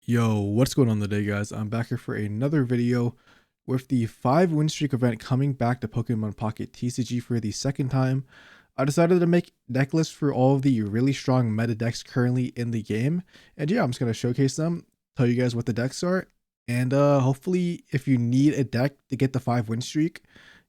Yo, what's going on today, guys? I'm back here for another video with the 5 win streak event coming back to Pokemon Pocket TCG for the second time. I decided to make deck lists for all of the really strong meta decks currently in the game. And yeah, I'm just going to showcase them, tell you guys what the decks are, and hopefully if you need a deck to get the 5 win streak,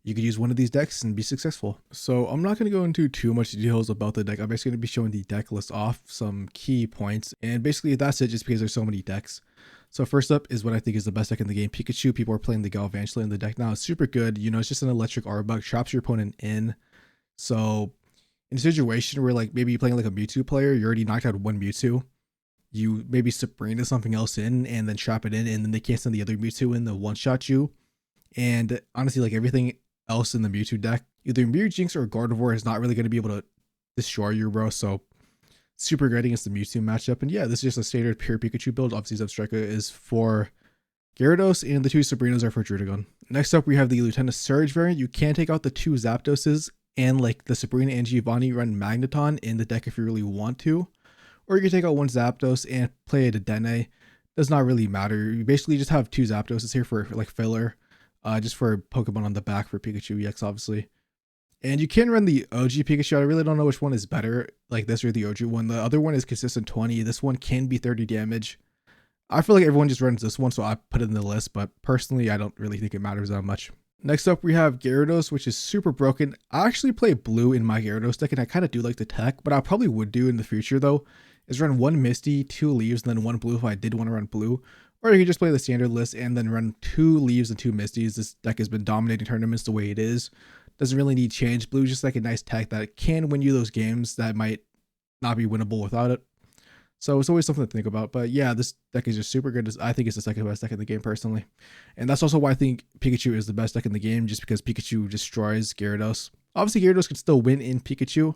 you could use one of these decks and be successful. So I'm not going to go into too much details about the deck. I'm basically going to be showing the deck list off, some key points, and basically that's it, just because there's so many decks. So first up is what I think is the best deck in the game, Pikachu. People are playing the Galvantula in the deck now. It's super good. You know, it's just an electric Arbok, traps your opponent in. So in a situation where like maybe you're playing like a Mewtwo player, you already knocked out one Mewtwo, you maybe Sabrina something else in and then trap it in, and then they can't send the other Mewtwo in to one-shot you. And honestly, like everything else in the Mewtwo deck, either Mewjinx or Gardevoir is not really going to be able to destroy you, bro. So super great against the Mewtwo matchup. And yeah, this is just a standard pure Pikachu build. Obviously, Zebstrika is for Gyarados and the 2 Sabrinas are for Druddigon. Next up, we have the Lieutenant Surge variant. You can take out the 2 Zapdoses and like the Sabrina and Giovanni run Magneton in the deck if you really want to. Or you can take out 1 Zapdos and play a Dedenne. Does not really matter. You basically just have 2 Zapdoses here for like filler. Just for Pokemon on the back for Pikachu EX, obviously. And you can run the OG Pikachu. I really don't know which one is better, like this or the OG one. The other one is consistent 20. This one can be 30 damage. I feel like everyone just runs this one, so I put it in the list, but personally, I don't really think it matters that much. Next up, we have Gyarados, which is super broken. I actually play blue in my Gyarados deck, and I kind of do like the tech, but I probably would do in the future, though, is run 1 Misty, 2 Leaves, and then 1 Blue if I did want to run blue. Or you can just play the standard list and then run 2 Leaves and 2 Misties. This deck has been dominating tournaments the way it is. Doesn't really need change. Blue is just like a nice tech that can win you those games that might not be winnable without it. So it's always something to think about. But yeah, this deck is just super good. I think it's the second best deck in the game personally. And that's also why I think Pikachu is the best deck in the game, just because Pikachu destroys Gyarados. Obviously, Gyarados can still win in Pikachu,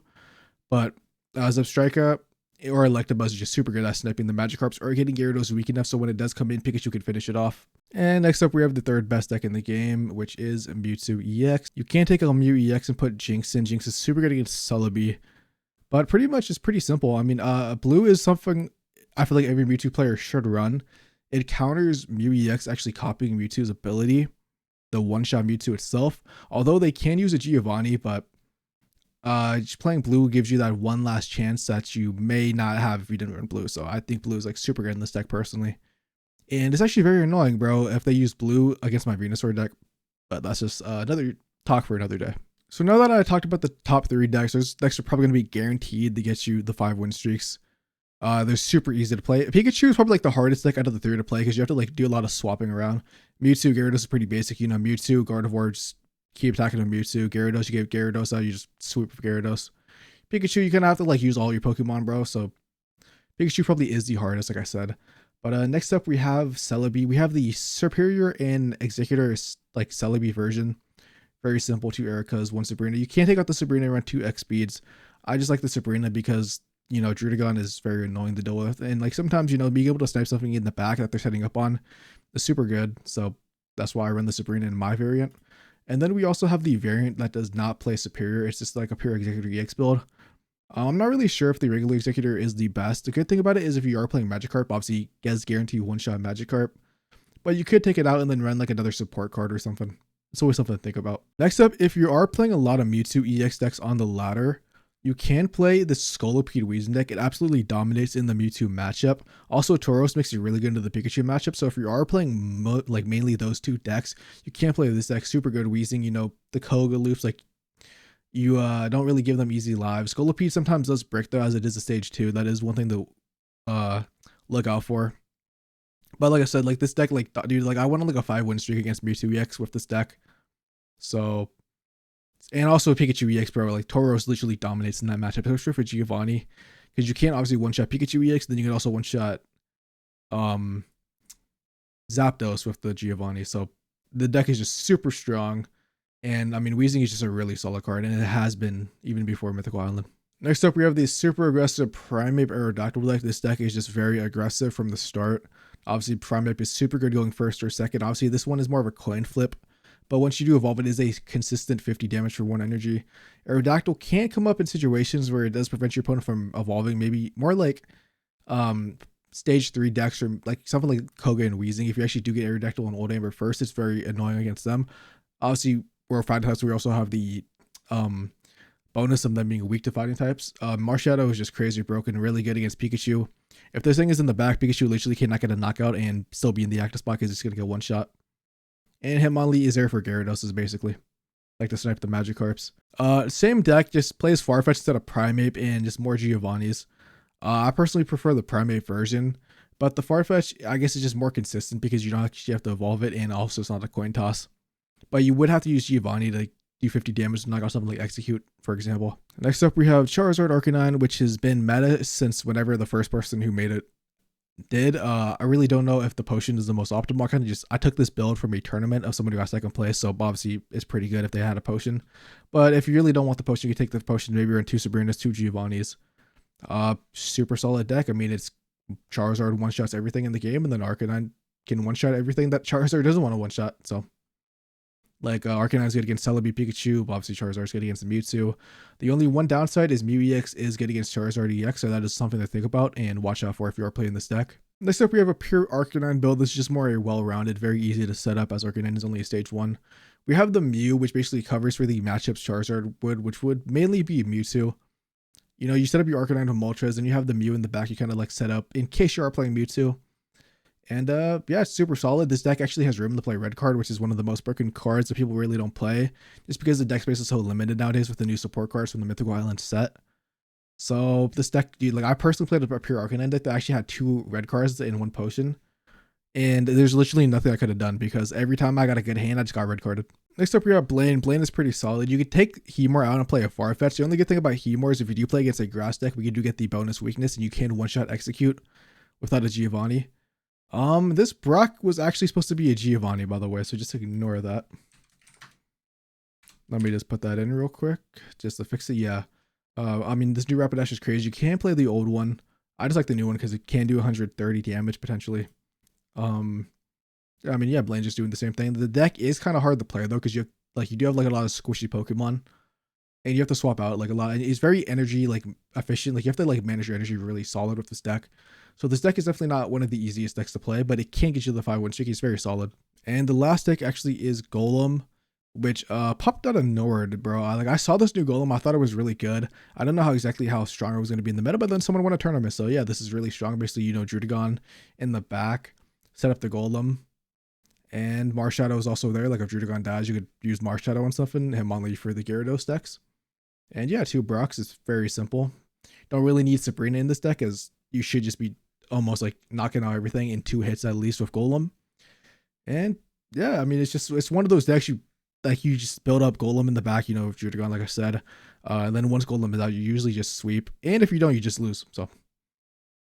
but Zebstrika or Electabuzz is just super good at sniping the Magikarps or getting Gyarados weak enough so when it does come in, Pikachu can finish it off. And next up, we have the 3rd best deck in the game, which is Mewtwo EX. You can take a Mew EX and put Jinx in. Jinx is super good against Celebi, but pretty much it's pretty simple. I mean, blue is something I feel like every Mewtwo player should run. It counters Mew EX actually copying Mewtwo's ability, the one-shot Mewtwo itself. Although they can use a Giovanni, but just playing blue gives you that one last chance that you may not have if you didn't run blue. So I think blue is like super good in this deck personally. And it's actually very annoying, bro, if they use blue against my Venusaur deck. But that's just another talk for another day. So now that I talked about the top 3 decks, those decks are probably going to be guaranteed to get you the 5 win streaks. They're super easy to play. Pikachu is probably like the hardest deck out of the 3 to play because you have to like do a lot of swapping around. Mewtwo, Gyarados is pretty basic. You know, Mewtwo, Gardevoir, just keep attacking with Mewtwo. Gyarados, you give Gyarados out, you just swoop with Gyarados. Pikachu, you kind of have to like use all your Pokemon, bro. So Pikachu probably is the hardest, like I said. But next up, we have Celebi. We have the Superior and Exeggutor like Celebi version. Very simple, 2 Ericas, 1 Sabrina. You can't take out the Sabrina and run 2 X speeds. I just like the Sabrina because, you know, Druddigon is very annoying to deal with. And like sometimes, you know, being able to snipe something in the back that they're setting up on is super good. So that's why I run the Sabrina in my variant. And then we also have the variant that does not play Superior. It's just like a pure Exeggutor EX build. I'm not really sure if the regular Exeggutor is the best. The good thing about it is if you are playing Magikarp, obviously you guys guarantee one-shot Magikarp. But you could take it out and then run like another support card or something. It's always something to think about. Next up, if you are playing a lot of Mewtwo EX decks on the ladder, you can play the Celebi and Weezing deck. It absolutely dominates in the Mewtwo matchup. Also, Tauros makes it really good into the Pikachu matchup. So if you are playing like mainly those 2 decks, you can play this deck. Super good Weezing, you know, the Koga loops, like you don't really give them easy lives. Celebi sometimes does brick though, as it is a stage 2. That is one thing to look out for. But like I said, like this deck, like dude, like I went on like a 5 win streak against Mewtwo EX with this deck. So, and also Pikachu EX, bro, like Tauros literally dominates in that matchup, especially for Giovanni, because you can't obviously one-shot Pikachu EX, then you can also one-shot Zapdos with the Giovanni. So the deck is just super strong. And I mean, Weezing is just a really solid card, and it has been even before Mythical Island. Next up, we have the super aggressive Primeape Aerodactyl deck. This deck is just very aggressive from the start. Obviously, Primeape is super good going first or second. Obviously, this one is more of a coin flip. But once you do evolve, it is a consistent 50 damage for 1 energy. Aerodactyl can't come up in situations where it does prevent your opponent from evolving. Maybe more like stage 3 decks or like something like Koga and Weezing, if you actually do get Aerodactyl and Old Amber first, it's very annoying against them. Obviously, we're fighting types, so we also have the bonus of them being weak to fighting types. Marshadow is just crazy broken, really good against Pikachu. If this thing is in the back, Pikachu literally cannot get a knockout and still be in the active spot because it's going to get one shot. And Hitmonlee is there for Gyarados, basically. Like to snipe the Magikarps. Same deck, just plays Farfetch instead of Primeape and just more Giovanni's. I personally prefer the Primeape version, but the Farfetch, I guess, is just more consistent because you don't actually have to evolve it, and also it's not a coin toss. But you would have to use Giovanni to do 50 damage to knock out something like Execute, for example. Next up, we have Charizard Arcanine, which has been meta since whenever the first person who made it did. I really don't know if the potion is the most optimal. I took this build from a tournament of somebody who got second place, so obviously it's pretty good if they had a potion. But if you really don't want the potion, you can take the potion, maybe you're in 2 Sabrinas, 2 Giovanni's. Super solid deck. I mean, it's Charizard one-shots everything in the game, and then Arcanine can one-shot everything that Charizard doesn't want to one-shot, so... Like, Arcanine's good against Celebi, Pikachu, obviously Charizard's good against the Mewtwo. The only one downside is Mew EX is good against Charizard EX, so that is something to think about and watch out for if you are playing this deck. Next up, we have a pure Arcanine build. This is just more a well-rounded, very easy to set up as Arcanine is only a stage 1. We have the Mew, which basically covers for the matchups Charizard would, which would mainly be Mewtwo. You know, you set up your Arcanine with Moltres, and you have the Mew in the back you kind of like set up in case you are playing Mewtwo. And yeah, it's super solid. This deck actually has room to play Red Card, which is one of the most broken cards that people really don't play, just because the deck space is so limited nowadays with the new support cards from the Mythical Island set. So this deck, dude, like I personally played a pure Arcanine deck that actually had 2 red cards in 1 potion, and there's literally nothing I could have done because every time I got a good hand, I just got red carded. Next up, we have Blaine. Blaine is pretty solid. You could take Hemor out and play a Farfetch. The only good thing about Hemor is if you do play against a grass deck, we do get the bonus weakness, and you can one-shot Execute without a Giovanni. This Brock was actually supposed to be a Giovanni, by the way, so just ignore that. Let me just put that in real quick, just to fix it. Yeah. I mean, this new Rapidash is crazy. You can play the old one. I just like the new one because it can do 130 damage potentially. I mean, yeah, Blaine's just doing the same thing. The deck is kind of hard to play though, because you do have like a lot of squishy Pokemon, and you have to swap out like a lot. And it's very energy like efficient. Like you have to like manage your energy really solid with this deck. So this deck is definitely not one of the easiest decks to play, but it can get you the 5-1 streak. It's very solid. And the last deck actually is Golem, which popped out of nowhere, bro. I saw this new Golem. I thought it was really good. I don't know how strong it was going to be in the meta, but then someone won a tournament. So yeah, this is really strong. Basically, you know, Drudagon in the back, set up the Golem, and Marshadow is also there. Like if Drudagon dies, you could use Marshadow and stuff and Hitmonlee for the Gyarados decks. And yeah, 2 Brocks is very simple. Don't really need Sabrina in this deck, as you should just be almost like knocking out everything in 2 hits at least with Golem. And yeah, I mean, it's one of those decks you just build up Golem in the back, you know, with Drudagon, like I said. And then once Golem is out, you usually just sweep. And if you don't, you just lose. So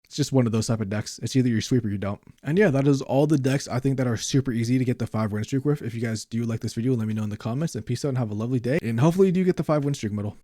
it's just one of those type of decks. It's either you sweep or you don't. And yeah, that is all the decks I think that are super easy to get the 5-win streak with. If you guys do like this video, let me know in the comments. And peace out and have a lovely day. And hopefully you do get the 5-win streak medal.